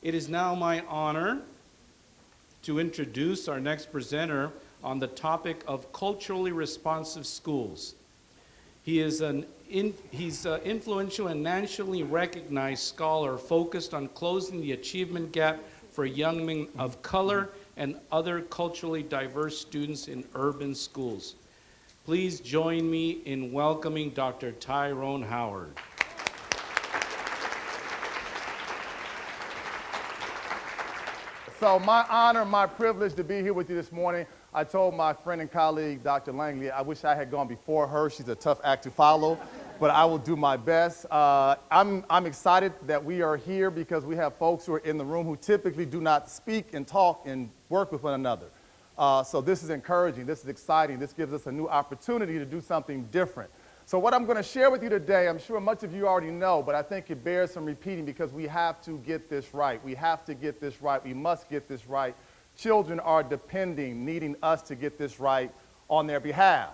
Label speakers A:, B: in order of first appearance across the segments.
A: It is now my honor to introduce our next presenter on the topic of culturally responsive schools. He's an influential and nationally recognized scholar focused on closing the achievement gap for young men of color and other culturally diverse students in urban schools. Please join me in welcoming Dr. Tyrone Howard.
B: So my honor, my privilege to be here with you this morning. I told my friend and colleague, Dr. Langley, I wish I had gone before her. She's a tough act to follow, but I will do my best. I'm excited that we are here because we have folks who are in the room who typically do not speak and talk and work with one another. So this is encouraging, this is exciting, this gives us a new opportunity to do something different. So what I'm going to share with you today, I'm sure much of you already know, but I think it bears some repeating because we have to get this right. We have to get this right. We must get this right. Children are depending, needing us to get this right on their behalf.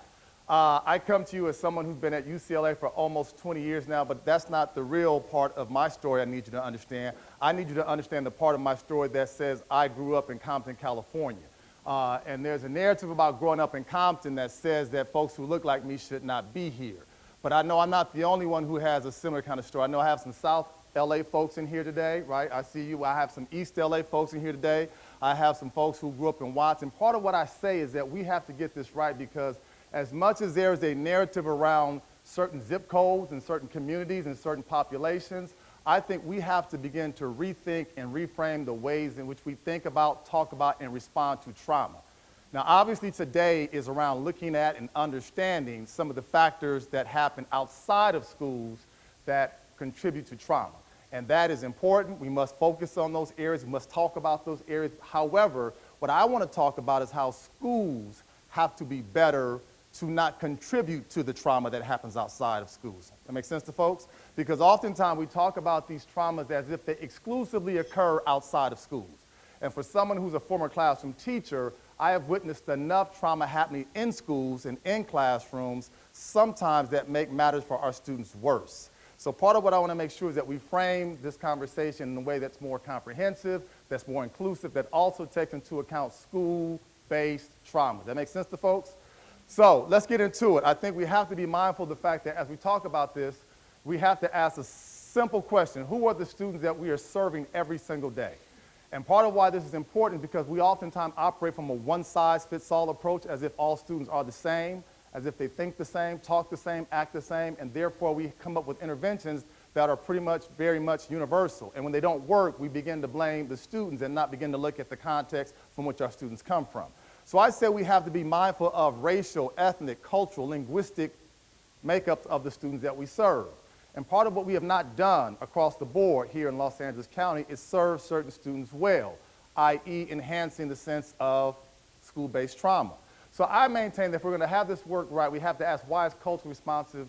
B: I come to you as someone who's been at UCLA for almost 20 years now, but that's not the real part of my story I need you to understand. I need you to understand the part of my story that says I grew up in Compton, California. And there's a narrative about growing up in Compton that says that folks who look like me should not be here. But I know I'm not the only one who has a similar kind of story. I know I have some South LA folks in here today, right? I see you. I have some East LA folks in here today. I have some folks who grew up in Watts. And part of what I say is that we have to get this right because as much as there is a narrative around certain zip codes and certain communities and certain populations, I think we have to begin to rethink and reframe the ways in which we think about, talk about, and respond to trauma. Now, obviously, today is around looking at and understanding some of the factors that happen outside of schools that contribute to trauma. And that is important. We must focus on those areas. We must talk about those areas. However, what I want to talk about is how schools have to be better to not contribute to the trauma that happens outside of schools. That makes sense to folks? Because oftentimes we talk about these traumas as if they exclusively occur outside of schools. And for someone who's a former classroom teacher, I have witnessed enough trauma happening in schools and in classrooms sometimes that make matters for our students worse. So part of what I want to make sure is that we frame this conversation in a way that's more comprehensive, that's more inclusive, that also takes into account school-based trauma. Does that make sense to folks? So let's get into it. I think we have to be mindful of the fact that as we talk about this, we have to ask a simple question. Who are the students that we are serving every single day? And part of why this is important is because we oftentimes operate from a one-size-fits-all approach as if all students are the same, as if they think the same, talk the same, act the same, and therefore we come up with interventions that are pretty much, very much universal. And when they don't work, we begin to blame the students and not begin to look at the context from which our students come from. So I say we have to be mindful of racial, ethnic, cultural, linguistic makeups of the students that we serve. And part of what we have not done across the board here in Los Angeles County is serve certain students well, i.e. enhancing the sense of school-based trauma. So I maintain that if we're going to have this work right, we have to ask, why is culturally responsive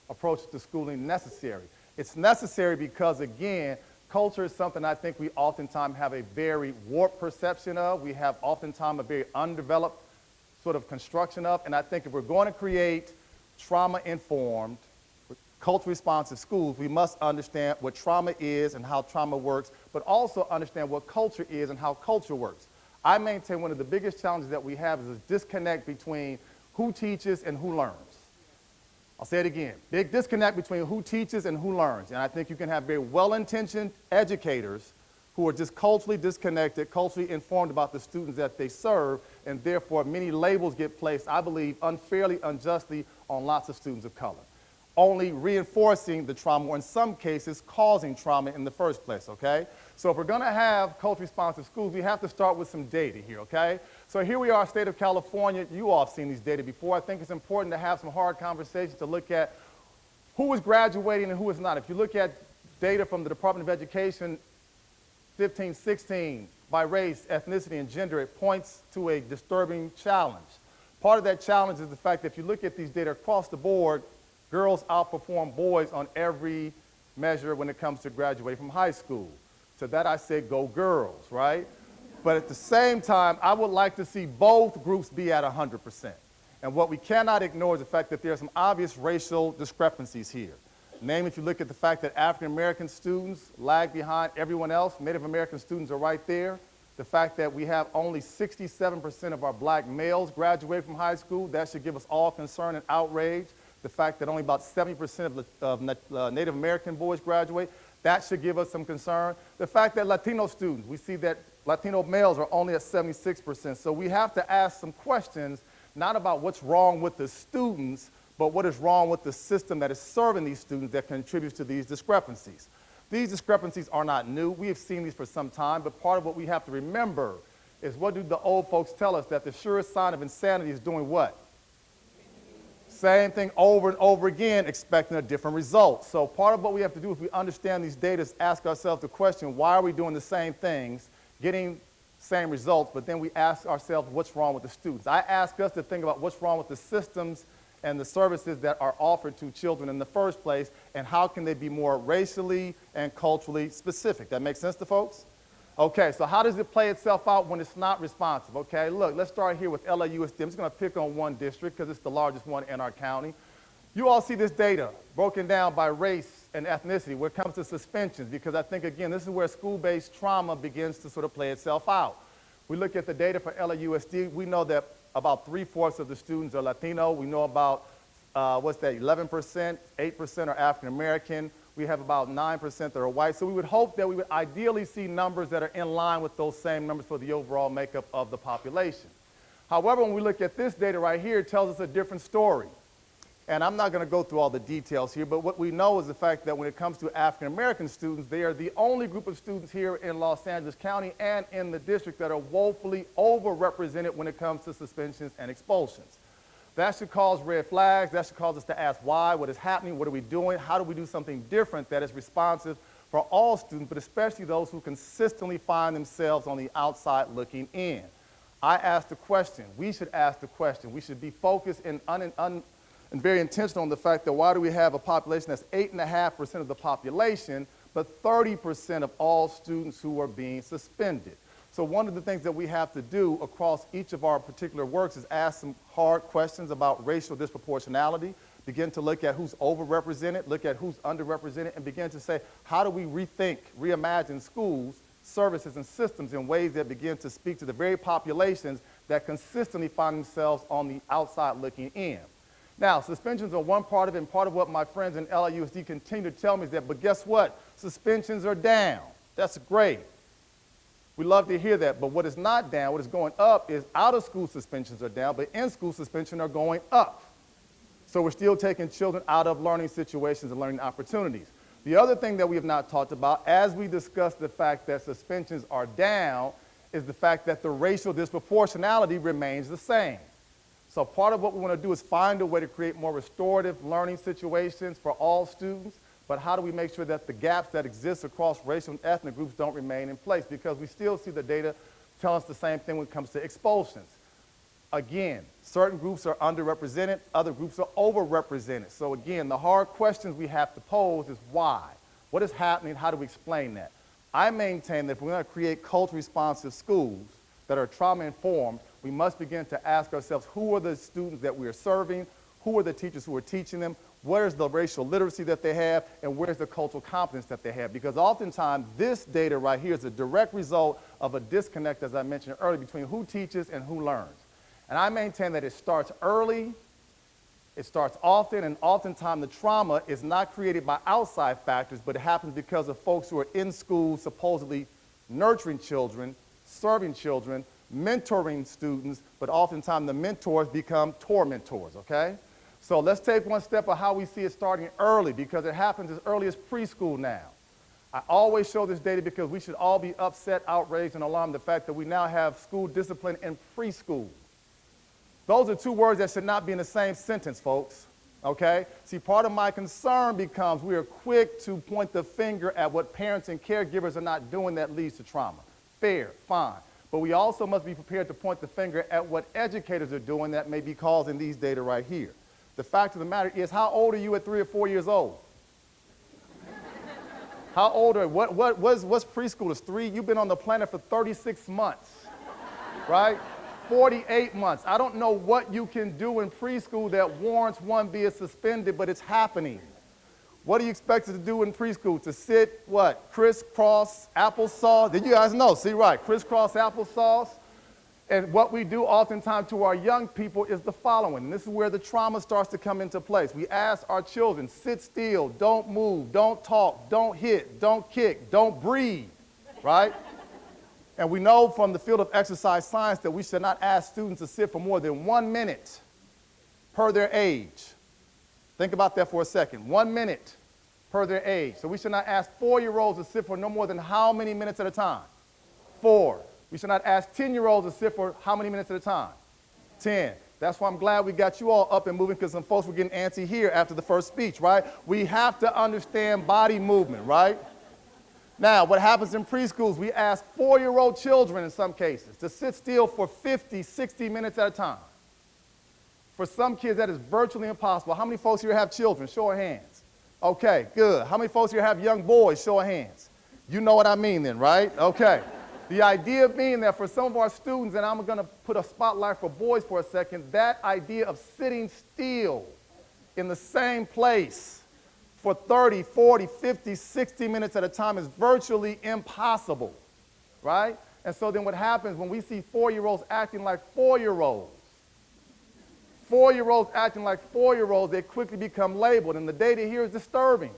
B: approach to schooling necessary? It's necessary because, again, culture is something I think we oftentimes have a very warped perception of. We have oftentimes a very undeveloped sort of construction of. And I think if we're going to create trauma-informed, culturally responsive schools, we must understand what trauma is and how trauma works, but also understand what culture is and how culture works. I maintain one of the biggest challenges that we have is a disconnect between who teaches and who learns. I'll say it again. Big disconnect between who teaches and who learns. And I think you can have very well-intentioned educators who are just culturally disconnected, culturally informed about the students that they serve, and therefore many labels get placed, I believe, unfairly, unjustly on lots of students of color, only reinforcing the trauma, or in some cases, causing trauma in the first place, okay? So if we're gonna have culturally responsive schools, we have to start with some data here, okay? So here we are, state of California. You all have seen these data before. I think it's important to have some hard conversations to look at who is graduating and who is not. If you look at data from the Department of Education, 15-16, by race, ethnicity, and gender, it points to a disturbing challenge. Part of that challenge is the fact that if you look at these data across the board, girls outperform boys on every measure when it comes to graduating from high school. To that I say, go girls, right? But at the same time, I would like to see both groups be at 100%. And what we cannot ignore is the fact that there are some obvious racial discrepancies here. Namely, if you look at the fact that African American students lag behind everyone else, Native American students are right there. The fact that we have only 67% of our black males graduate from high school, that should give us all concern and outrage. The fact that only about 70% of Native American boys graduate, that should give us some concern. The fact that Latino students, we see that Latino males are only at 76%. So we have to ask some questions, not about what's wrong with the students, but what is wrong with the system that is serving these students that contributes to these discrepancies. These discrepancies are not new. We have seen these for some time, but part of what we have to remember is, what do the old folks tell us? That the surest sign of insanity is doing what? Same thing over and over again, expecting a different result. So part of what we have to do if we understand these data is ask ourselves the question, why are we doing the same things, getting same results, but then we ask ourselves what's wrong with the students. I ask us to think about what's wrong with the systems and the services that are offered to children in the first place, and how can they be more racially and culturally specific. That makes sense to folks? Okay, so how does it play itself out when it's not responsive? Okay, look, let's start here with LAUSD. I'm just going to pick on one district because it's the largest one in our county. You all see this data broken down by race and ethnicity when it comes to suspensions, because I think, again, this is where school-based trauma begins to sort of play itself out. We look at the data for LAUSD. We know that about 3/4 of the students are Latino. We know about, 11%, 8% are African American. We have about 9% that are white. So we would hope that we would ideally see numbers that are in line with those same numbers for the overall makeup of the population. However, when we look at this data right here, it tells us a different story. And I'm not going to go through all the details here, but what we know is the fact that when it comes to African American students, they are the only group of students here in Los Angeles County and in the district that are woefully overrepresented when it comes to suspensions and expulsions. That should cause red flags. That should cause us to ask why, what is happening, what are we doing, how do we do something different that is responsive for all students, but especially those who consistently find themselves on the outside looking in. I asked the question. We should ask the question. We should be focused and very intentional on the fact that why do we have a population that's 8.5% of the population, but 30% of all students who are being suspended? So one of the things that we have to do across each of our particular works is ask some hard questions about racial disproportionality, begin to look at who's overrepresented, look at who's underrepresented, and begin to say, how do we rethink, reimagine schools, services, and systems in ways that begin to speak to the very populations that consistently find themselves on the outside looking in. Now, suspensions are one part of it, and part of what my friends in LAUSD continue to tell me is that, but guess what? Suspensions are down. That's great. We love to hear that, but what is not down, what is going up is out-of-school suspensions are down, but in-school suspensions are going up. So we're still taking children out of learning situations and learning opportunities. The other thing that we have not talked about, as we discuss the fact that suspensions are down, is the fact that the racial disproportionality remains the same. So part of what we want to do is find a way to create more restorative learning situations for all students, but how do we make sure that the gaps that exist across racial and ethnic groups don't remain in place? Because we still see the data tell us the same thing when it comes to expulsions. Again, certain groups are underrepresented, other groups are overrepresented. So again, the hard questions we have to pose is why? What is happening? How do we explain that? I maintain that if we're going to create culturally responsive schools that are trauma-informed, we must begin to ask ourselves, who are the students that we are serving? Who are the teachers who are teaching them? Where is the racial literacy that they have? And where's the cultural competence that they have? Because oftentimes, this data right here is a direct result of a disconnect, as I mentioned earlier, between who teaches and who learns. And I maintain that it starts early, it starts often, and oftentimes the trauma is not created by outside factors, but it happens because of folks who are in school supposedly nurturing children, serving children, mentoring students, but oftentimes the mentors become tormentors, okay? So let's take one step of how we see it starting early, because it happens as early as preschool now. I always show this data because we should all be upset, outraged, and alarmed at the fact that we now have school discipline in preschool. Those are two words that should not be in the same sentence, folks, okay? See, part of my concern becomes we are quick to point the finger at what parents and caregivers are not doing that leads to trauma. Fair, fine. But we also must be prepared to point the finger at what educators are doing that may be causing these data right here. The fact of the matter is, how old are you at 3 or 4 years old? How old are you? What's preschool? Is 3? You've been on the planet for 36 months, right? 48 months. I don't know what you can do in preschool that warrants one being suspended, but it's happening. What do you expect us to do in preschool? To sit, what? Crisscross applesauce? Did you guys know? See, right, crisscross applesauce. And what we do oftentimes to our young people is the following. And this is where the trauma starts to come into place. We ask our children, sit still, don't move, don't talk, don't hit, don't kick, don't breathe, right? And we know from the field of exercise science that we should not ask students to sit for more than 1 minute per their age. Think about that for a second. 1 minute per their age. So we should not ask 4-year-olds to sit for no more than how many minutes at a time? 4. We should not ask 10-year-olds to sit for how many minutes at a time? 10. That's why I'm glad we got you all up and moving, because some folks were getting antsy here after the first speech, right? We have to understand body movement, right? Now, what happens in preschools, we ask 4-year-old children in some cases to sit still for 50, 60 minutes at a time. For some kids, that is virtually impossible. How many folks here have children? Show of hands. Okay, good. How many folks here have young boys? Show of hands. You know what I mean then, right? Okay. The idea being that for some of our students, and I'm going to put a spotlight for boys for a second, that idea of sitting still in the same place for 30, 40, 50, 60 minutes at a time is virtually impossible, right? And so then what happens when we see 4-year-olds acting like 4-year-olds, 4-year-olds acting like 4-year-olds, they quickly become labeled, and the data here is disturbing.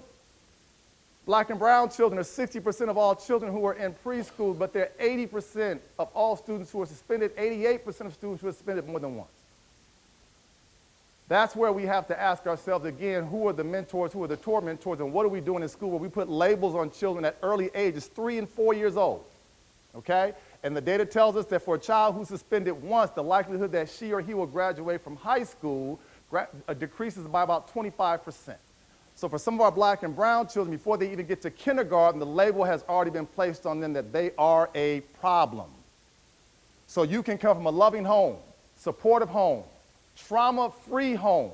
B: Black and brown children are 60% of all children who are in preschool, but they're 80% of all students who are suspended, 88% of students who are suspended more than once. That's where we have to ask ourselves again, who are the mentors, who are the tormentors, and what are we doing in school where we put labels on children at early ages, 3 and 4 years old, okay? And the data tells us that for a child who's suspended once, the likelihood that she or he will graduate from high school decreases by about 25%. So for some of our black and brown children, before they even get to kindergarten, the label has already been placed on them that they are a problem. So you can come from a loving home, supportive home, trauma-free home.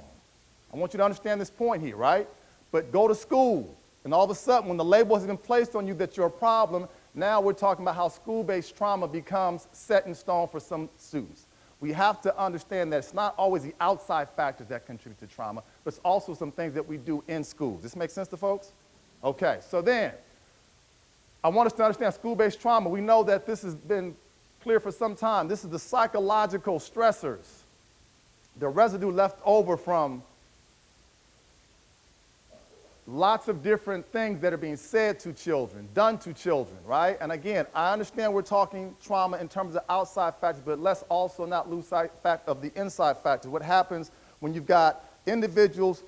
B: I want you to understand this point here, right? But go to school, and all of a sudden, when the label has been placed on you that you're a problem, now we're talking about how school-based trauma becomes set in stone for some students. We have to understand that it's not always the outside factors that contribute to trauma, but it's also some things that we do in schools. This make sense to folks? Okay, so then, I want us to understand school-based trauma. We know that this has been clear for some time. This is the psychological stressors, the residue left over from lots of different things that are being said to children, done to children, right? And again, I understand we're talking trauma in terms of outside factors, but let's also not lose sight of the inside factors. What happens when you've got individuals,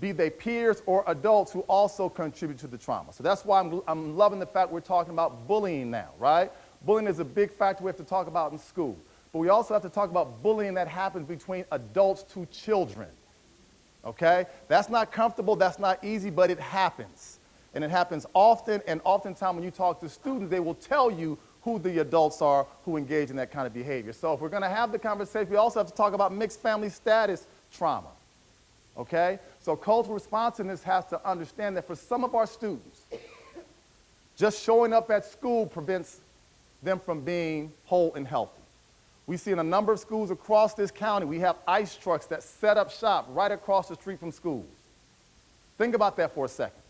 B: be they peers or adults, who also contribute to the trauma. So that's why I'm loving the fact we're talking about bullying now, right? Bullying is a big factor we have to talk about in school. But we also have to talk about bullying that happens between adults to children. Okay? That's not comfortable, that's not easy, but it happens. And it happens often, and oftentimes when you talk to students, they will tell you who the adults are who engage in that kind of behavior. So if we're going to have the conversation, we also have to talk about mixed family status trauma. Okay? So cultural responsiveness has to understand that for some of our students, just showing up at school prevents them from being whole and healthy. We see in a number of schools across this county, we have ICE trucks that set up shop right across the street from schools. Think about that for a second.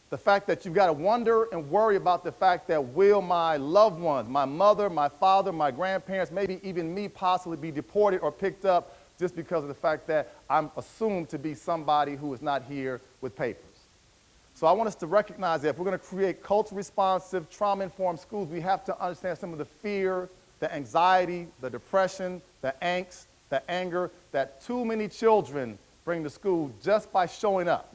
B: The fact that you've got to wonder and worry about the fact that will my loved ones, my mother, my father, my grandparents, maybe even me possibly be deported or picked up just because of the fact that I'm assumed to be somebody who is not here with papers. So I want us to recognize that if we're going to create culturally responsive, trauma-informed schools, we have to understand some of the fear, the anxiety, the depression, the angst, the anger that too many children bring to school just by showing up,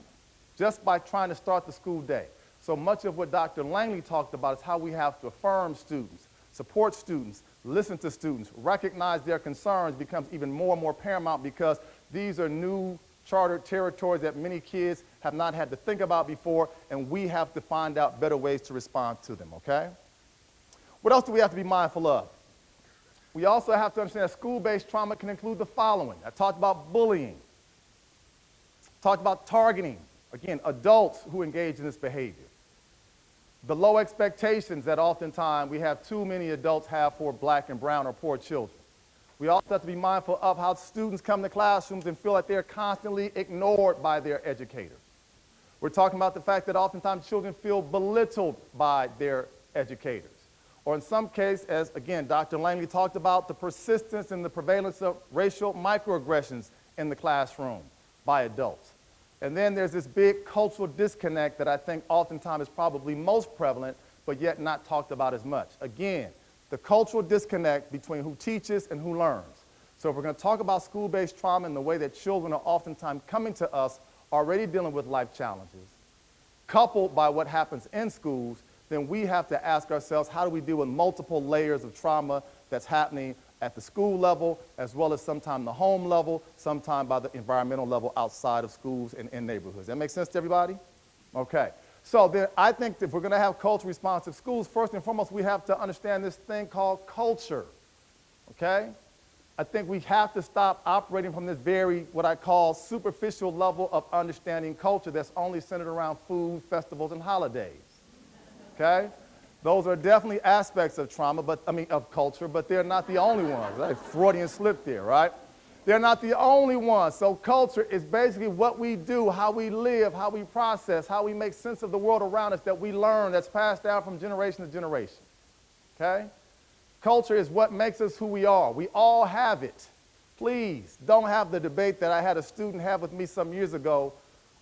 B: just by trying to start the school day. So much of what Dr. Langley talked about is how we have to affirm students, support students, listen to students, recognize their concerns becomes even more and more paramount because these are new chartered territories that many kids have not had to think about before, and we have to find out better ways to respond to them, okay? What else do we have to be mindful of? We also have to understand that school-based trauma can include the following. I talked about bullying, talked about targeting, again, adults who engage in this behavior. The low expectations that oftentimes we have too many adults have for black and brown or poor children. We also have to be mindful of how students come to classrooms and feel like they're constantly ignored by their educators. We're talking about the fact that oftentimes children feel belittled by their educators. Or in some cases, as again, Dr. Langley talked about, the persistence and the prevalence of racial microaggressions in the classroom by adults. And then there's this big cultural disconnect that I think oftentimes is probably most prevalent, but yet not talked about as much. Again, the cultural disconnect between who teaches and who learns. So if we're going to talk about school-based trauma and the way that children are oftentimes coming to us already dealing with life challenges, coupled by what happens in schools, then we have to ask ourselves, how do we deal with multiple layers of trauma that's happening at the school level, as well as sometime the home level, sometime by the environmental level outside of schools and in neighborhoods. That make sense to everybody? Okay. So then I think that if we're going to have culture responsive schools, first and foremost, we have to understand this thing called culture. Okay? I think we have to stop operating from this very, what I call, superficial level of understanding culture that's only centered around food, festivals, and holidays. Okay? Those are definitely aspects of trauma, of culture, but they're not the only ones. Right? Freudian slip there, right? They're not the only ones. So culture is basically what we do, how we live, how we process, how we make sense of the world around us that we learn, that's passed down from generation to generation. Okay? Culture is what makes us who we are. We all have it. Please don't have the debate that I had a student have with me some years ago,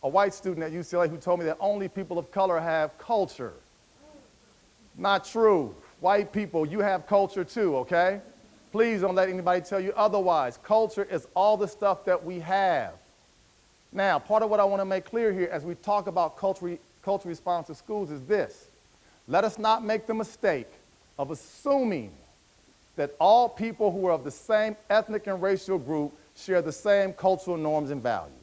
B: a white student at UCLA who told me that only people of color have culture. Not true. White people, you have culture too, okay? Please don't let anybody tell you otherwise. Culture is all the stuff that we have. Now, part of what I want to make clear here as we talk about culture responsive schools is this. Let us not make the mistake of assuming that all people who are of the same ethnic and racial group share the same cultural norms and values.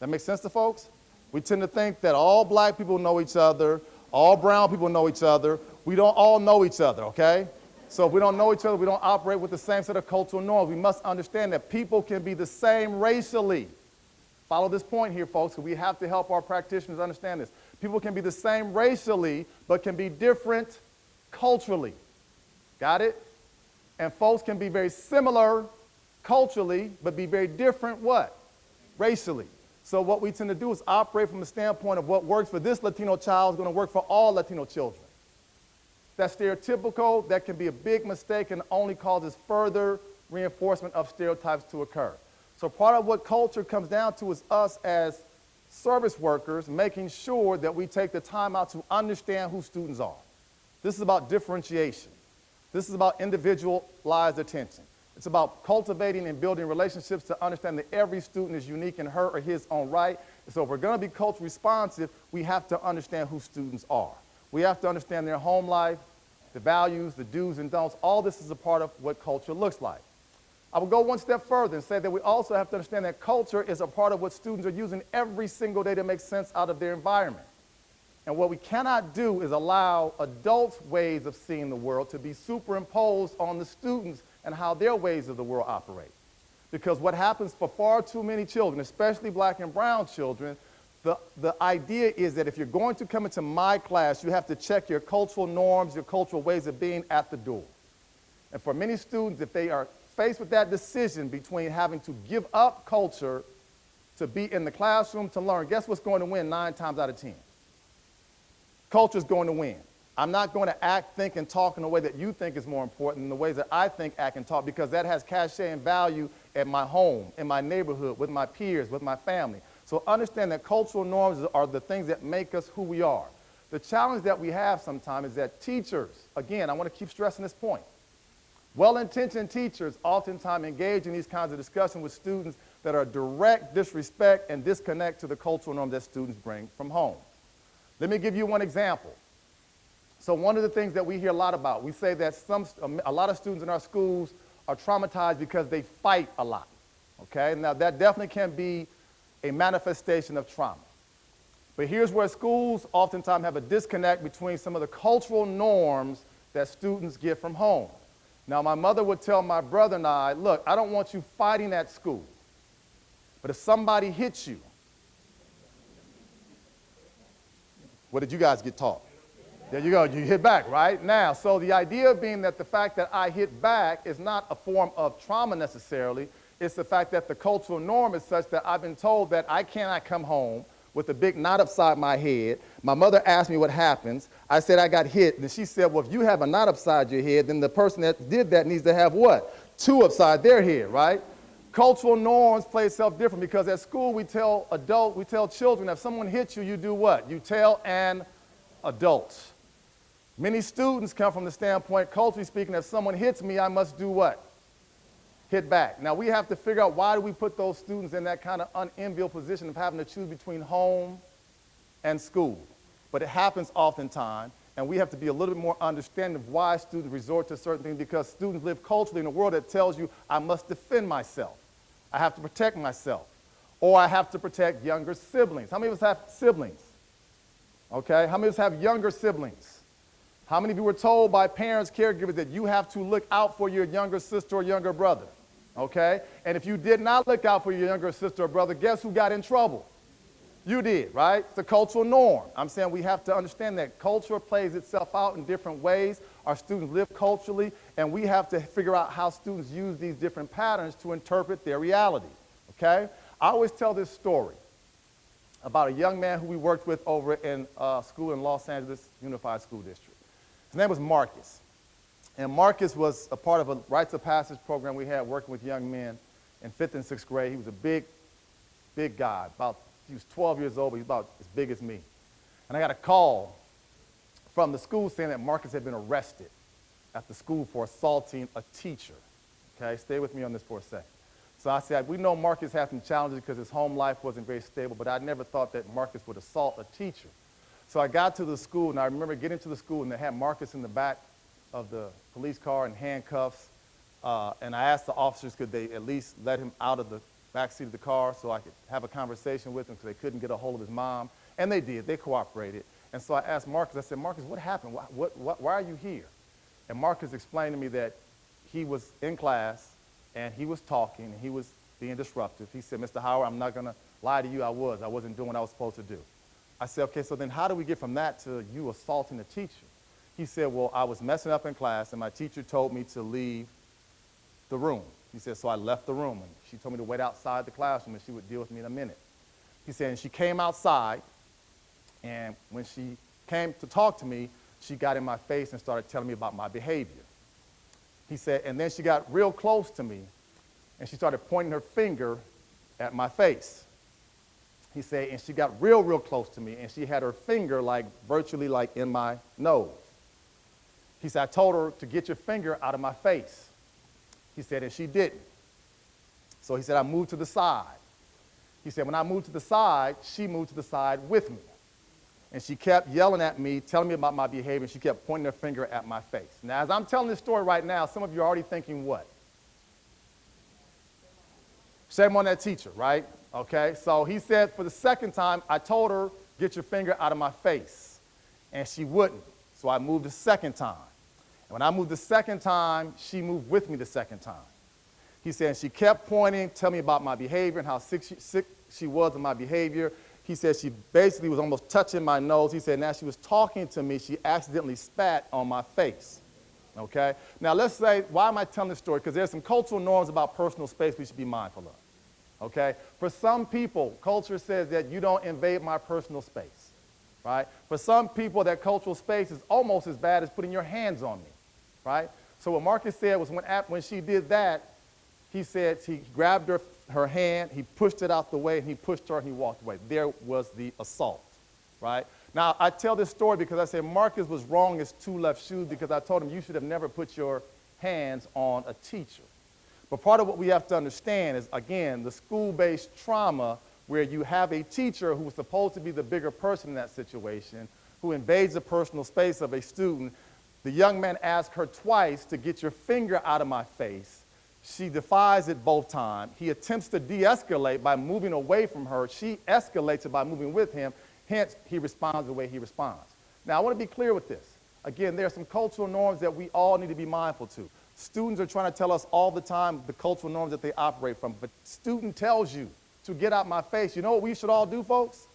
B: That makes sense to folks? We tend to think that all black people know each other, all brown people know each other. We don't all know each other, okay? So if we don't know each other, we don't operate with the same set of cultural norms. We must understand that people can be the same racially. Follow this point here, folks, because we have to help our practitioners understand this. People can be the same racially, but can be different culturally. Got it? And folks can be very similar culturally, but be very different what? Racially. So what we tend to do is operate from the standpoint of what works for this Latino child is going to work for all Latino children. That's stereotypical. That can be a big mistake and only causes further reinforcement of stereotypes to occur. So part of what culture comes down to is us as service workers making sure that we take the time out to understand who students are. This is about differentiation. This is about individualized attention. It's about cultivating and building relationships to understand that every student is unique in her or his own right. And so if we're going to be culture responsive, we have to understand who students are. We have to understand their home life, the values, the do's and don'ts. All this is a part of what culture looks like. I will go one step further and say that we also have to understand that culture is a part of what students are using every single day to make sense out of their environment. And what we cannot do is allow adults' ways of seeing the world to be superimposed on the students and how their ways of the world operate. Because what happens for far too many children, especially black and brown children, the idea is that if you're going to come into my class, you have to check your cultural norms, your cultural ways of being at the door. And for many students, if they are faced with that decision between having to give up culture to be in the classroom to learn, guess what's going to win 9 times out of 10? Culture's going to win. I'm not going to act, think, and talk in a way that you think is more important than the ways that I think, act, and talk, because that has cachet and value at my home, in my neighborhood, with my peers, with my family. So understand that cultural norms are the things that make us who we are. The challenge that we have sometimes is that teachers, again, I want to keep stressing this point, well-intentioned teachers oftentimes engage in these kinds of discussions with students that are direct disrespect and disconnect to the cultural norms that students bring from home. Let me give you one example. So one of the things that we hear a lot about, we say that a lot of students in our schools are traumatized because they fight a lot, okay? Now that definitely can be a manifestation of trauma. But here's where schools oftentimes have a disconnect between some of the cultural norms that students get from home. Now my mother would tell my brother and I, look, I don't want you fighting at school, but if somebody hits you, what did you guys get taught? There you go, you hit back, right? Now, so the idea being that the fact that I hit back is not a form of trauma necessarily, it's the fact that the cultural norm is such that I've been told that I cannot come home with a big knot upside my head. My mother asked me what happens. I said I got hit. And she said, well, if you have a knot upside your head, then the person that did that needs to have what? 2 upside their head, right? Cultural norms play itself different because at school we tell children if someone hits you, you do what? You tell an adult. Many students come from the standpoint, culturally speaking, if someone hits me, I must do what? Hit back. Now we have to figure out why do we put those students in that kind of unenviable position of having to choose between home and school. But it happens oftentimes, and we have to be a little bit more understanding of why students resort to certain things, because students live culturally in a world that tells you I must defend myself. I have to protect myself, or I have to protect younger siblings. How many of us have siblings? Okay, how many of us have younger siblings? How many of you were told by parents, caregivers, that you have to look out for your younger sister or younger brother? Okay, and if you did not look out for your younger sister or brother, guess who got in trouble? You did, right? It's a cultural norm. I'm saying we have to understand that culture plays itself out in different ways. Our students live culturally, and we have to figure out how students use these different patterns to interpret their reality, okay? I always tell this story about a young man who we worked with over in school in Los Angeles Unified School District. His name was Marcus, and Marcus was a part of a rites of passage program we had working with young men in 5th and 6th grade. He was a big guy, he was 12 years old, but he's about as big as me. And I got a call from the school saying that Marcus had been arrested at the school for assaulting a teacher. Okay, stay with me on this for a second. So I said, we know Marcus had some challenges because his home life wasn't very stable, but I never thought that Marcus would assault a teacher. So I got to the school, and I remember getting to the school, and they had Marcus in the back of the police car in handcuffs. And I asked the officers, could they at least let him out of the back seat of the car so I could have a conversation with him because they couldn't get a hold of his mom. And they did. They cooperated. And so I asked Marcus, I said, Marcus, what happened? Why are you here? And Marcus explained to me that he was in class, and he was talking, and he was being disruptive. He said, Mr. Howard, I'm not going to lie to you. I wasn't doing what I was supposed to do. I said, okay, so then how do we get from that to you assaulting a teacher? He said, well, I was messing up in class, and my teacher told me to leave the room. He said, so I left the room, and she told me to wait outside the classroom, and she would deal with me in a minute. He said, and she came outside, and when she came to talk to me, she got in my face and started telling me about my behavior. He said, and then she got real close to me, and she started pointing her finger at my face. He said, and she got real close to me, and she had her finger virtually in my nose. He said, I told her to get your finger out of my face. He said, and she didn't. So he said, I moved to the side. He said, when I moved to the side, she moved to the side with me. And she kept yelling at me, telling me about my behavior, and she kept pointing her finger at my face. Now, as I'm telling this story right now, some of you are already thinking what? Shame on that teacher, right? Okay, so he said for the second time, I told her, get your finger out of my face. And she wouldn't. So I moved the second time. And when I moved the second time, she moved with me the second time. He said, she kept pointing, telling me about my behavior and how sick she was of my behavior. He said she basically was almost touching my nose. He said, now she was talking to me, she accidentally spat on my face. Okay? Now let's say, why am I telling this story? Because there's some cultural norms about personal space we should be mindful of. Okay? For some people, culture says that you don't invade my personal space. Right? For some people, that cultural space is almost as bad as putting your hands on me. Right? So what Marcus said was when she did that, he said he grabbed her hand, he pushed it out the way, and he pushed her and he walked away. There was the assault. Right? Now, I tell this story because I say Marcus was wrong as two left shoes because I told him you should have never put your hands on a teacher. But part of what we have to understand is, again, the school-based trauma where you have a teacher who was supposed to be the bigger person in that situation, who invades the personal space of a student. The young man asked her twice to get your finger out of my face. She defies it both times. He attempts to de-escalate by moving away from her. She escalates it by moving with him. Hence, he responds the way he responds. Now, I want to be clear with this. Again, there are some cultural norms that we all need to be mindful to. Students are trying to tell us all the time the cultural norms that they operate from. But student tells you to get out my face. You know what we should all do, folks?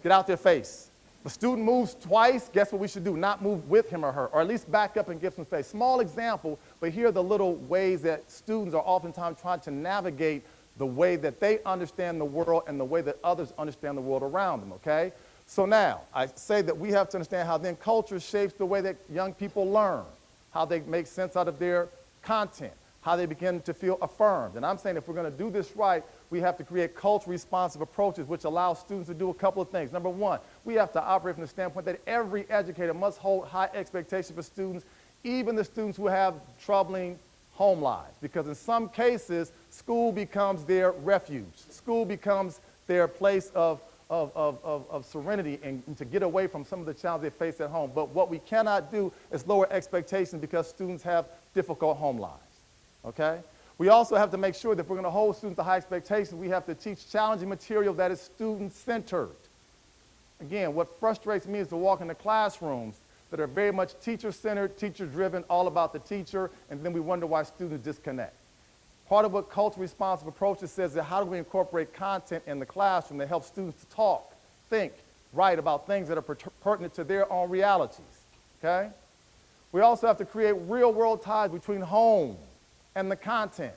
B: Get out their face. The student moves twice, guess what we should do? Not move with him or her, or at least back up and give some space. Small example, but here are the little ways that students are oftentimes trying to navigate the way that they understand the world and the way that others understand the world around them, okay? So now, I say that we have to understand how then culture shapes the way that young people learn, how they make sense out of their content, how they begin to feel affirmed. And I'm saying if we're going to do this right, we have to create culture-responsive approaches which allow students to do a couple of things. Number one, we have to operate from the standpoint that every educator must hold high expectations for students, even the students who have troubling home lives. Because in some cases, school becomes their refuge. School becomes their place of serenity and to get away from some of the challenges they face at home. But what we cannot do is lower expectations because students have difficult home lives, okay? We also have to make sure that if we're going to hold students to high expectations, we have to teach challenging material that is student-centered. Again, what frustrates me is to walk into classrooms that are very much teacher-centered, teacher-driven, all about the teacher, and then we wonder why students disconnect. Part of what culture-responsive approaches says is how do we incorporate content in the classroom that helps students to talk, think, write about things that are pertinent to their own realities, okay? We also have to create real-world ties between home and the content.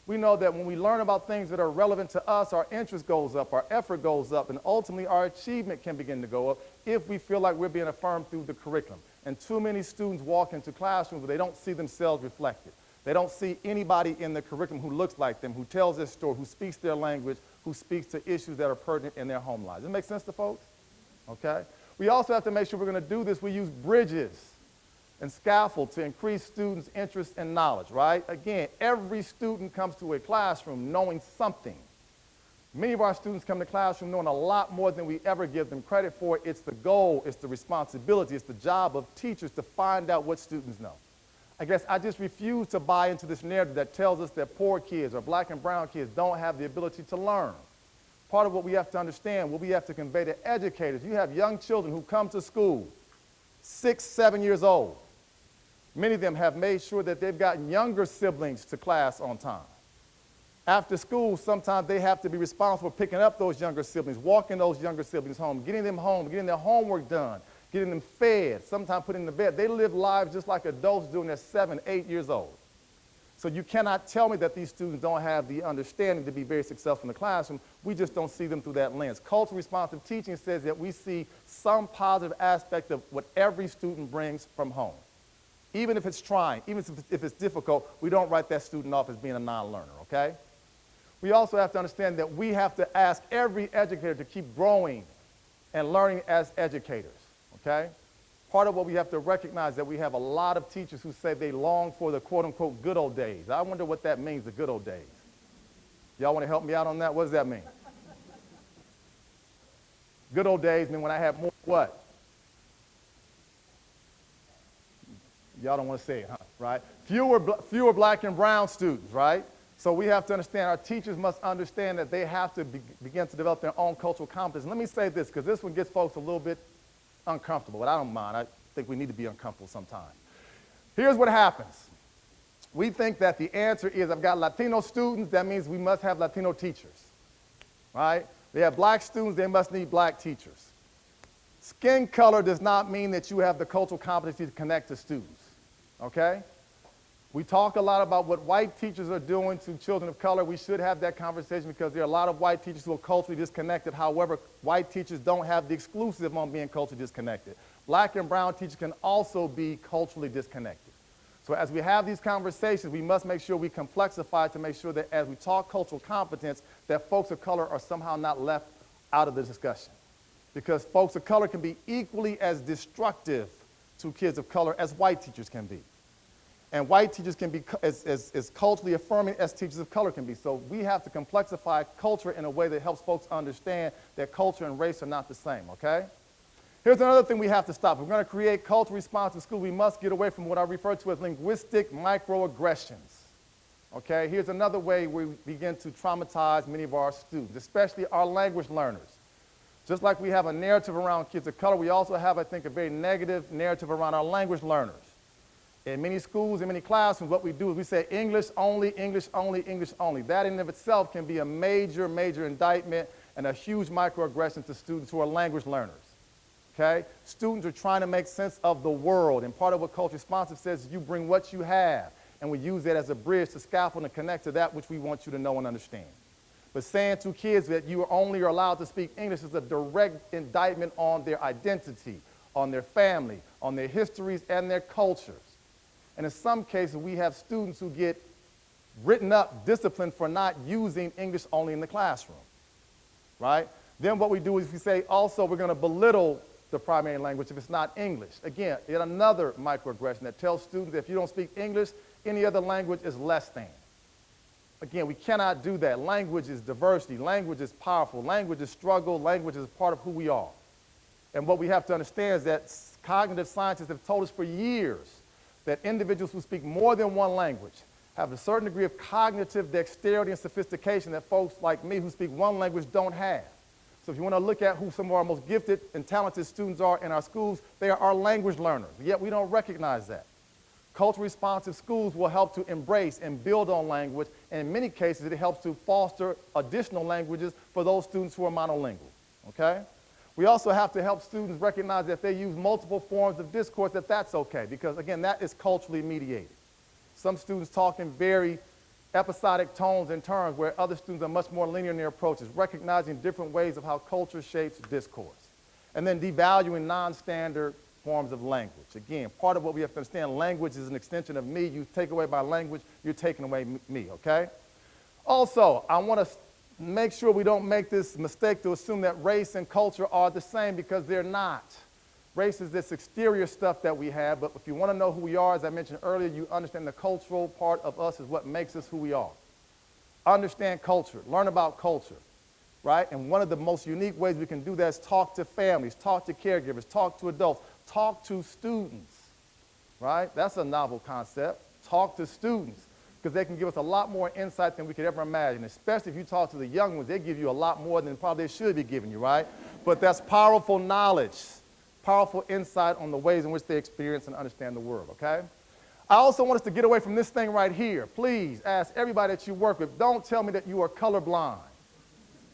B: We know that when we learn about things that are relevant to us, our interest goes up, our effort goes up, and ultimately our achievement can begin to go up if we feel like we're being affirmed through the curriculum. And too many students walk into classrooms where they don't see themselves reflected. They don't see anybody in the curriculum who looks like them, who tells their story, who speaks their language, who speaks to issues that are pertinent in their home lives. Does that make sense to folks? Okay? We also have to make sure we're going to do this. We use bridges and scaffold to increase students' interest and knowledge, right? Again, every student comes to a classroom knowing something. Many of our students come to classroom knowing a lot more than we ever give them credit for. It's the goal, it's the responsibility, it's the job of teachers to find out what students know. I guess I just refuse to buy into this narrative that tells us that poor kids or black and brown kids don't have the ability to learn. Part of what we have to understand, what we have to convey to educators, you have young children who come to school 6, 7 years old. Many of them have made sure that they've gotten younger siblings to class on time. After school, sometimes they have to be responsible for picking up those younger siblings, walking those younger siblings home, getting their homework done, getting them fed, sometimes putting them to bed. They live lives just like adults do when they're 7, 8 years old. So you cannot tell me that these students don't have the understanding to be very successful in the classroom. We just don't see them through that lens. Culturally responsive teaching says that we see some positive aspect of what every student brings from home. Even if it's trying, even if it's difficult, we don't write that student off as being a non-learner, okay? We also have to understand that we have to ask every educator to keep growing and learning as educators, okay? Part of what we have to recognize is that we have a lot of teachers who say they long for the quote-unquote good old days. I wonder what that means, the good old days. Y'all want to help me out on that? What does that mean? Good old days mean when I have more what? Y'all don't want to say it, huh? Right? Fewer black and brown students, right? So we have to understand, our teachers must understand that they have to begin to develop their own cultural competence. And let me say this, because this one gets folks a little bit uncomfortable, but I don't mind. I think we need to be uncomfortable sometimes. Here's what happens. We think that the answer is, I've got Latino students, that means we must have Latino teachers, right? They have black students, they must need black teachers. Skin color does not mean that you have the cultural competency to connect to students, okay? We talk a lot about what white teachers are doing to children of color. We should have that conversation because there are a lot of white teachers who are culturally disconnected. However, white teachers don't have the exclusive on being culturally disconnected. Black and brown teachers can also be culturally disconnected. So as we have these conversations, we must make sure we complexify to make sure that as we talk cultural competence, that folks of color are somehow not left out of the discussion. Because folks of color can be equally as destructive to kids of color as white teachers can be. And white teachers can be as culturally affirming as teachers of color can be. So we have to complexify culture in a way that helps folks understand that culture and race are not the same, okay? Here's another thing we have to stop. If we're going to create culture responsive schools, we must get away from what I refer to as linguistic microaggressions, okay? Here's another way we begin to traumatize many of our students, especially our language learners. Just like we have a narrative around kids of color, we also have, I think, a very negative narrative around our language learners. In many schools, in many classrooms, what we do is we say English only, English only, English only. That in and of itself can be a major, major indictment and a huge microaggression to students who are language learners, okay? Students are trying to make sense of the world, and part of what culture responsive says is you bring what you have, and we use that as a bridge to scaffold and connect to that which we want you to know and understand. But saying to kids that you are only allowed to speak English is a direct indictment on their identity, on their family, on their histories and their cultures. And in some cases, we have students who get written up, disciplined for not using English only in the classroom, right? Then what we do is we say also we're going to belittle the primary language if it's not English. Again, yet another microaggression that tells students that if you don't speak English, any other language is less than. Again, we cannot do that. Language is diversity. Language is powerful. Language is struggle. Language is part of who we are. And what we have to understand is that cognitive scientists have told us for years that individuals who speak more than one language have a certain degree of cognitive dexterity and sophistication that folks like me who speak one language don't have. So if you want to look at who some of our most gifted and talented students are in our schools, they are our language learners, yet we don't recognize that. Culturally responsive schools will help to embrace and build on language, and in many cases it helps to foster additional languages for those students who are monolingual, okay? We also have to help students recognize that if they use multiple forms of discourse, that that's okay, because again, that is culturally mediated. Some students talk in very episodic tones and terms where other students are much more linear in their approaches, recognizing different ways of how culture shapes discourse. And then devaluing non-standard forms of language. Again, part of what we have to understand, language is an extension of me. You take away my language, you're taking away me, okay? Also, I want to make sure we don't make this mistake to assume that race and culture are the same, because they're not. Race is this exterior stuff that we have, but if you want to know who we are, as I mentioned earlier, you understand the cultural part of us is what makes us who we are. Understand culture, learn about culture, right? And one of the most unique ways we can do that is talk to families, talk to caregivers, talk to adults, talk to students, right? That's a novel concept. Talk to students, because they can give us a lot more insight than we could ever imagine, especially if you talk to the young ones. They give you a lot more than probably they should be giving you, right? But that's powerful knowledge, powerful insight on the ways in which they experience and understand the world, okay? I also want us to get away from this thing right here. Please ask everybody that you work with, don't tell me that you are colorblind.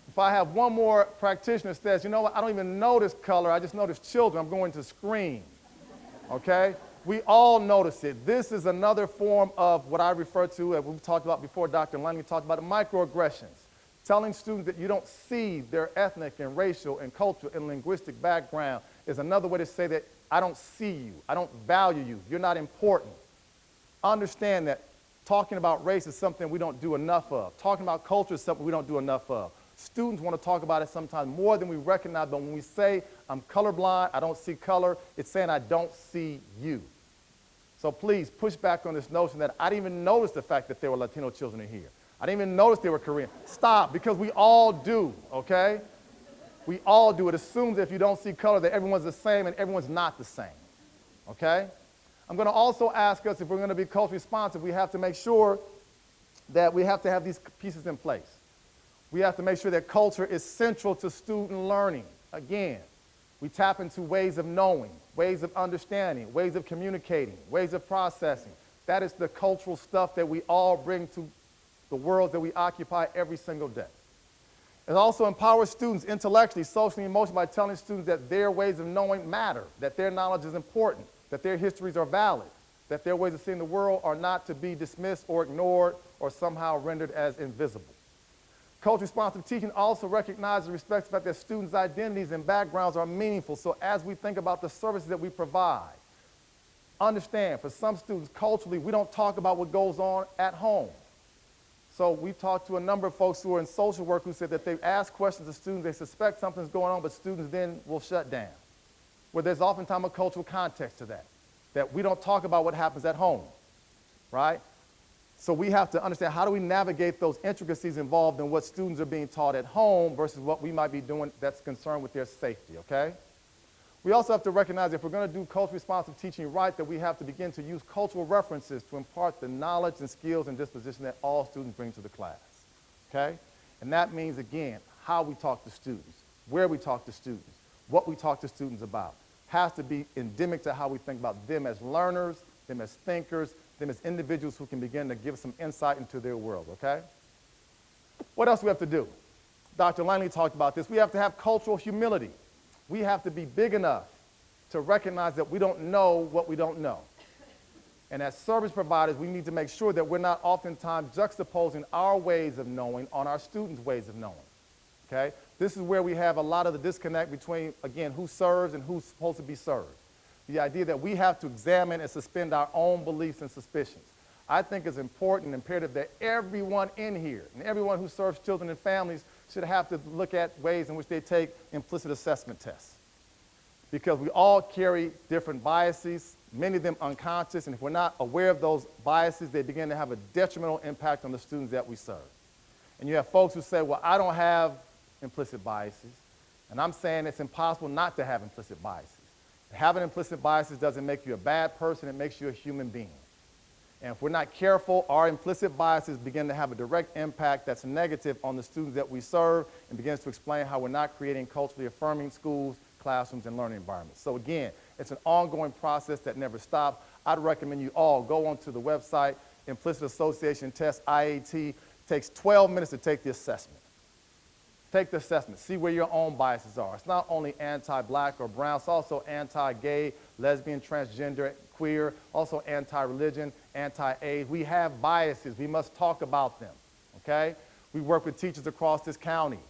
B: If I have one more practitioner that says, you know what, I don't even notice color, I just notice children, I'm going to scream, okay? We all notice it. This is another form of what I refer to, as we've talked about before, Dr. Langley talked about, microaggressions. Telling students that you don't see their ethnic and racial and cultural and linguistic background is another way to say that I don't see you, I don't value you, you're not important. Understand that talking about race is something we don't do enough of. Talking about culture is something we don't do enough of. Students want to talk about it sometimes more than we recognize, but when we say I'm colorblind, I don't see color, it's saying I don't see you. So please push back on this notion that I didn't even notice the fact that there were Latino children in here. I didn't even notice they were Korean. Stop, because we all do, okay? We all do. It assumes that if you don't see color that everyone's the same, and everyone's not the same, okay? I'm going to also ask us, if we're going to be culturally responsive, we have to make sure that we have to have these pieces in place. We have to make sure that culture is central to student learning. Again, we tap into ways of knowing, ways of understanding, ways of communicating, ways of processing. That is the cultural stuff that we all bring to the world that we occupy every single day. It also empowers students intellectually, socially, and emotionally by telling students that their ways of knowing matter, that their knowledge is important, that their histories are valid, that their ways of seeing the world are not to be dismissed or ignored or somehow rendered as invisible. Culturally responsive teaching also recognizes and respects the fact that students' identities and backgrounds are meaningful. So as we think about the services that we provide, understand, for some students, culturally, we don't talk about what goes on at home. So we've talked to a number of folks who are in social work who said that they ask questions of students, they suspect something's going on, but students then will shut down. Where there's oftentimes a cultural context to that we don't talk about what happens at home, right? So we have to understand, how do we navigate those intricacies involved in what students are being taught at home versus what we might be doing that's concerned with their safety, okay? We also have to recognize, if we're going to do culturally responsive teaching right, that we have to begin to use cultural references to impart the knowledge and skills and disposition that all students bring to the class, okay? And that means, again, how we talk to students, where we talk to students, what we talk to students about, has to be endemic to how we think about them as learners, them as thinkers, them as individuals who can begin to give some insight into their world, okay? What else do we have to do? Dr. Langley talked about this. We have to have cultural humility. We have to be big enough to recognize that we don't know what we don't know. And as service providers, we need to make sure that we're not oftentimes juxtaposing our ways of knowing on our students' ways of knowing, okay? This is where we have a lot of the disconnect between, again, who serves and who's supposed to be served. The idea that we have to examine and suspend our own beliefs and suspicions. I think it's important and imperative that everyone in here and everyone who serves children and families should have to look at ways in which they take implicit assessment tests. Because we all carry different biases, many of them unconscious, and if we're not aware of those biases, they begin to have a detrimental impact on the students that we serve. And you have folks who say, well, I don't have implicit biases, and I'm saying it's impossible not to have implicit biases. Having implicit biases doesn't make you a bad person, it makes you a human being. And if we're not careful, our implicit biases begin to have a direct impact that's negative on the students that we serve and begins to explain how we're not creating culturally affirming schools, classrooms, and learning environments. So again, it's an ongoing process that never stops. I'd recommend you all go onto the website, Implicit Association Test, IAT. It takes 12 minutes to take the assessment. Take the assessment, see where your own biases are. It's not only anti-black or brown, it's also anti-gay, lesbian, transgender, queer, also anti-religion, anti-age. We have biases, we must talk about them, okay? We work with teachers across this county.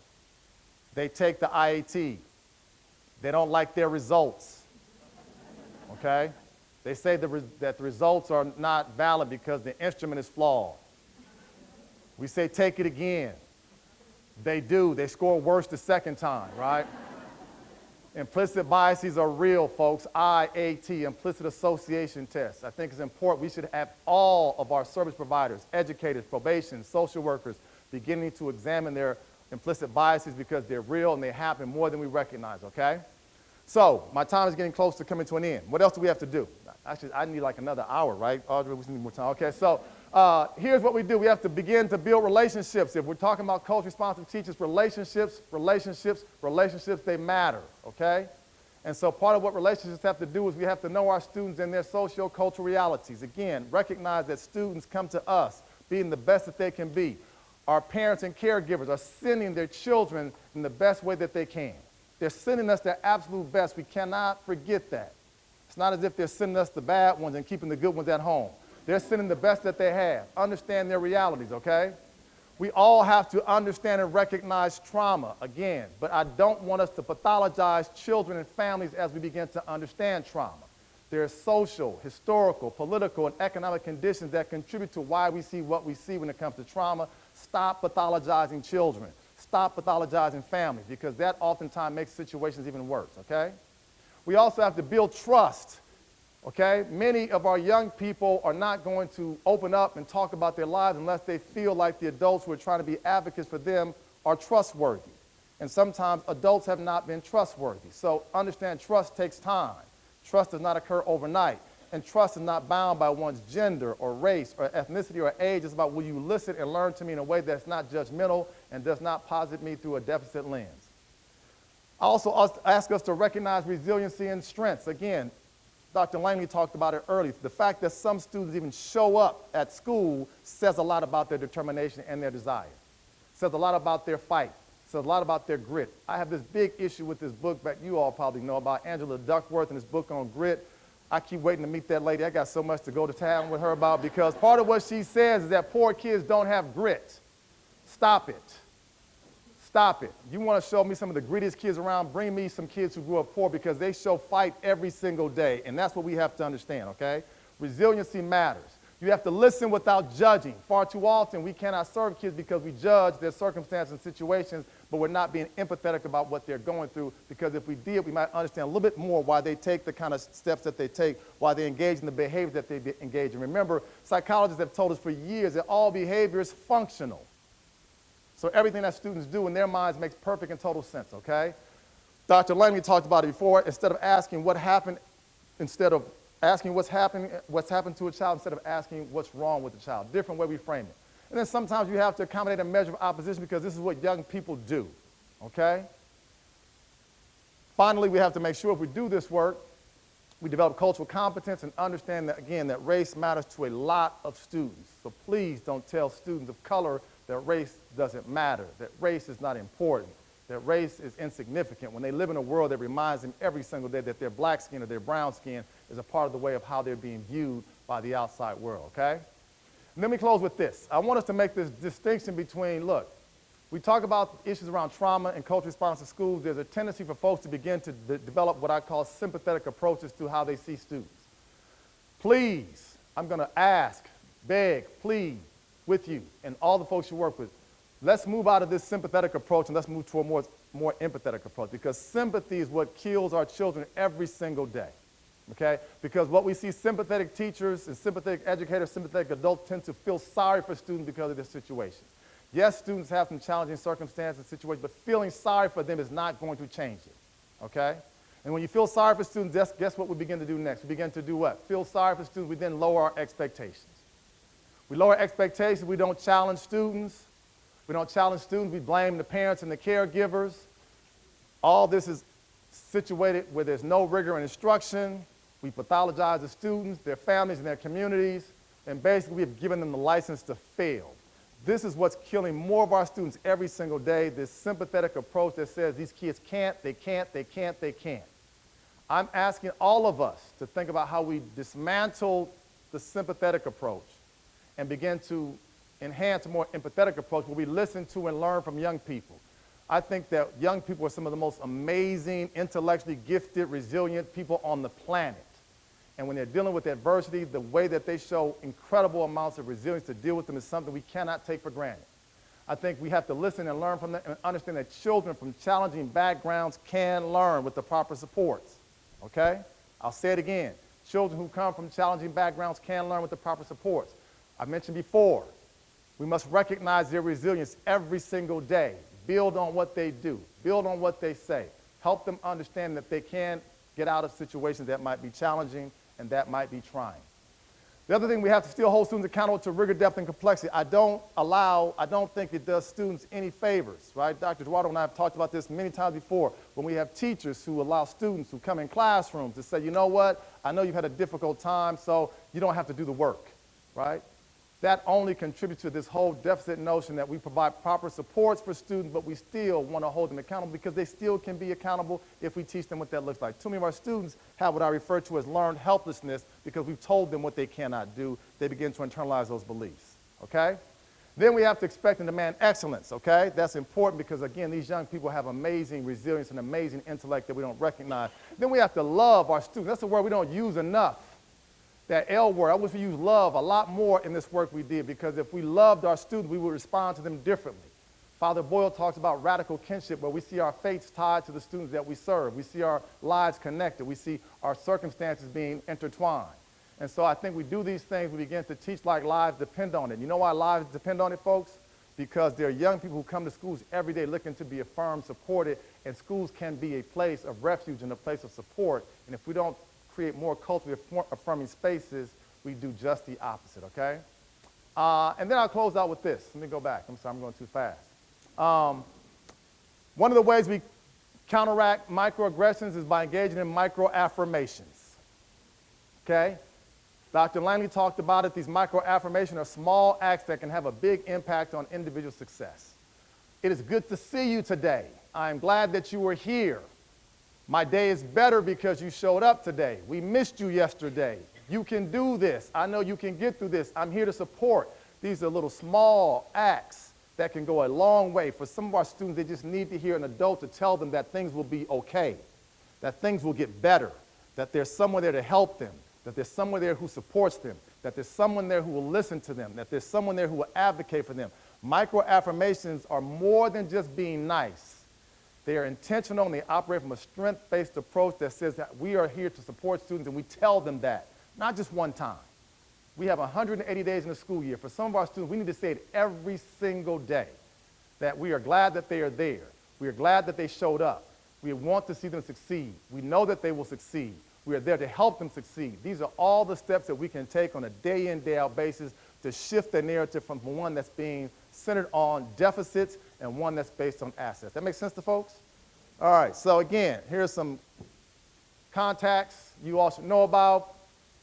B: They take the IAT. They don't like their results, okay? They say that the results are not valid because the instrument is flawed. We say take it again. They do. They score worse the second time, right? Implicit biases are real, folks. IAT, Implicit Association Test. I think it's important. We should have all of our service providers, educators, probation, social workers, beginning to examine their implicit biases because they're real and they happen more than we recognize, okay? So, my time is getting close to coming to an end. What else do we have to do? Actually, I need like another hour, right? Audrey, we need more time. Okay, so here's what we do. We have to begin to build relationships. If we're talking about culturally responsive teachers, relationships, they matter, okay? And so part of what relationships have to do is we have to know our students and their socio-cultural realities. Again, recognize that students come to us being the best that they can be. Our parents and caregivers are sending their children in the best way that they can. They're sending us their absolute best. We cannot forget that. It's not as if they're sending us the bad ones and keeping the good ones at home. They're sending the best that they have. Understand their realities, okay? We all have to understand and recognize trauma, again, but I don't want us to pathologize children and families as we begin to understand trauma. There are social, historical, political, and economic conditions that contribute to why we see what we see when it comes to trauma. Stop pathologizing children. Stop pathologizing families, because that oftentimes makes situations even worse, okay? We also have to build trust, okay? Many of our young people are not going to open up and talk about their lives unless they feel like the adults who are trying to be advocates for them are trustworthy. And sometimes adults have not been trustworthy. So understand trust takes time. Trust does not occur overnight. And trust is not bound by one's gender or race or ethnicity or age. It's about will you listen and learn to me in a way that's not judgmental and does not posit me through a deficit lens. I also ask us to recognize resiliency and strengths. Again, Dr. Langley talked about it earlier. The fact that some students even show up at school says a lot about their determination and their desire. Says a lot about their fight. Says a lot about their grit. I have this big issue with this book that you all probably know about, Angela Duckworth and this book on grit. I keep waiting to meet that lady. I got so much to go to town with her about because part of what she says is that poor kids don't have grit. Stop it. Stop it. You want to show me some of the grittiest kids around, bring me some kids who grew up poor because they show fight every single day, and that's what we have to understand, okay? Resiliency matters. You have to listen without judging. Far too often, we cannot serve kids because we judge their circumstances and situations, but we're not being empathetic about what they're going through, because if we did, we might understand a little bit more why they take the kind of steps that they take, why they engage in the behavior that they engage in. Remember, psychologists have told us for years that all behavior is functional. So everything that students do in their minds makes perfect and total sense, okay? Dr. Langley talked about it before. Instead of asking what happened, instead of asking what's happened to a child, instead of asking what's wrong with the child. Different way we frame it. And then sometimes you have to accommodate a measure of opposition because this is what young people do, okay? Finally, we have to make sure if we do this work, we develop cultural competence and understand that, again, that race matters to a lot of students. So please don't tell students of color that race doesn't matter, that race is not important, that race is insignificant when they live in a world that reminds them every single day that they're black skin or they're brown skin is a part of the way of how they're being viewed by the outside world, okay? And let me close with this. I want us to make this distinction between, look, we talk about issues around trauma and cultural response in schools. There's a tendency for folks to begin to develop what I call sympathetic approaches to how they see students. Please, I'm going to ask, beg, plead with you and all the folks you work with, let's move out of this sympathetic approach and let's move to a more empathetic approach, because sympathy is what kills our children every single day, okay? Because what we see sympathetic teachers and sympathetic educators, sympathetic adults tend to feel sorry for students because of their situation. Yes, students have some challenging circumstances and situations, but feeling sorry for them is not going to change it, okay? And when you feel sorry for students, guess what we begin to do next? We begin to do what? Feel sorry for students, we then lower our expectations. We lower expectations, we don't challenge students. We don't challenge students, we blame the parents and the caregivers. All this is situated where there's no rigor in instruction. We pathologize the students, their families, and their communities, and basically we have given them the license to fail. This is what's killing more of our students every single day, this sympathetic approach that says these kids can't, they can't, they can't, they can't. I'm asking all of us to think about how we dismantle the sympathetic approach and begin to enhance a more empathetic approach where we listen to and learn from young people. I think that young people are some of the most amazing, intellectually gifted, resilient people on the planet. And when they're dealing with adversity, the way that they show incredible amounts of resilience to deal with them is something we cannot take for granted. I think we have to listen and learn from them and understand that children from challenging backgrounds can learn with the proper supports, okay? I'll say it again. Children who come from challenging backgrounds can learn with the proper supports. I mentioned before, we must recognize their resilience every single day. Build on what they do. Build on what they say. Help them understand that they can get out of situations that might be challenging and that might be trying. The other thing, we have to still hold students accountable to rigor, depth, and complexity. I don't think it does students any favors, right? Dr. Eduardo and I have talked about this many times before, when we have teachers who allow students who come in classrooms to say, you know what, I know you've had a difficult time, so you don't have to do the work, right? That only contributes to this whole deficit notion that we provide proper supports for students, but we still want to hold them accountable because they still can be accountable if we teach them what that looks like. Too many of our students have what I refer to as learned helplessness because we've told them what they cannot do. They begin to internalize those beliefs, okay? Then we have to expect and demand excellence, okay? That's important because, again, these young people have amazing resilience and amazing intellect that we don't recognize. Then we have to love our students. That's a word we don't use enough. That L word, I wish we used love a lot more in this work we did, because if we loved our students, we would respond to them differently. Father Boyle talks about radical kinship, where we see our fates tied to the students that we serve. We see our lives connected. We see our circumstances being intertwined. And so I think we do these things, we begin to teach like lives depend on it. You know why lives depend on it, folks? Because there are young people who come to schools every day looking to be affirmed, supported, and schools can be a place of refuge and a place of support. And if we don't create more culturally affirming spaces, we do just the opposite, okay? And then I'll close out with this. Let me go back. I'm sorry, I'm going too fast. One of the ways we counteract microaggressions is by engaging in microaffirmations, okay? Dr. Langley talked about it. These microaffirmations are small acts that can have a big impact on individual success. It is good to see you today. I'm glad that you were here. My day is better because you showed up today. We missed you yesterday. You can do this. I know you can get through this. I'm here to support. These are little small acts that can go a long way. For some of our students, they just need to hear an adult to tell them that things will be okay, that things will get better, that there's someone there to help them, that there's someone there who supports them, that there's someone there who will listen to them, that there's someone there who will advocate for them. Microaffirmations are more than just being nice. They are intentional and they operate from a strength-based approach that says that we are here to support students, and we tell them that, not just one time. We have 180 days in the school year. For some of our students, we need to say it every single day, that we are glad that they are there. We are glad that they showed up. We want to see them succeed. We know that they will succeed. We are there to help them succeed. These are all the steps that we can take on a day-in, day-out basis to shift the narrative from one that's being centered on deficits and one that's based on assets. That makes sense to folks? All right, so again, here's some contacts you all should know about,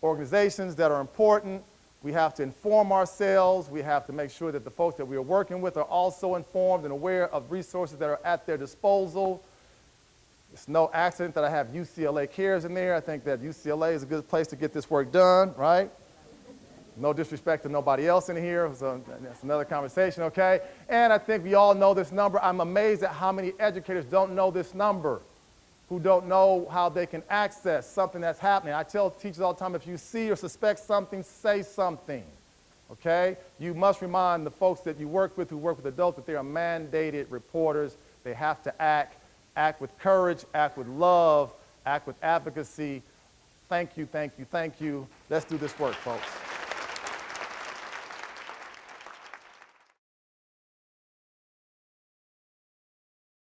B: organizations that are important. We have to inform ourselves. We have to make sure that the folks that we are working with are also informed and aware of resources that are at their disposal. It's no accident that I have UCLA Cares in there. I think that UCLA is a good place to get this work done, right? No disrespect to nobody else in here, so that's another conversation, okay? And I think we all know this number. I'm amazed at how many educators don't know this number, who don't know how they can access something that's happening. I tell teachers all the time, if you see or suspect something, say something, okay? You must remind the folks that you work with, who work with adults, that they are mandated reporters. They have to act with courage, act with love, act with advocacy. Thank you, thank you, thank you. Let's do this work, folks.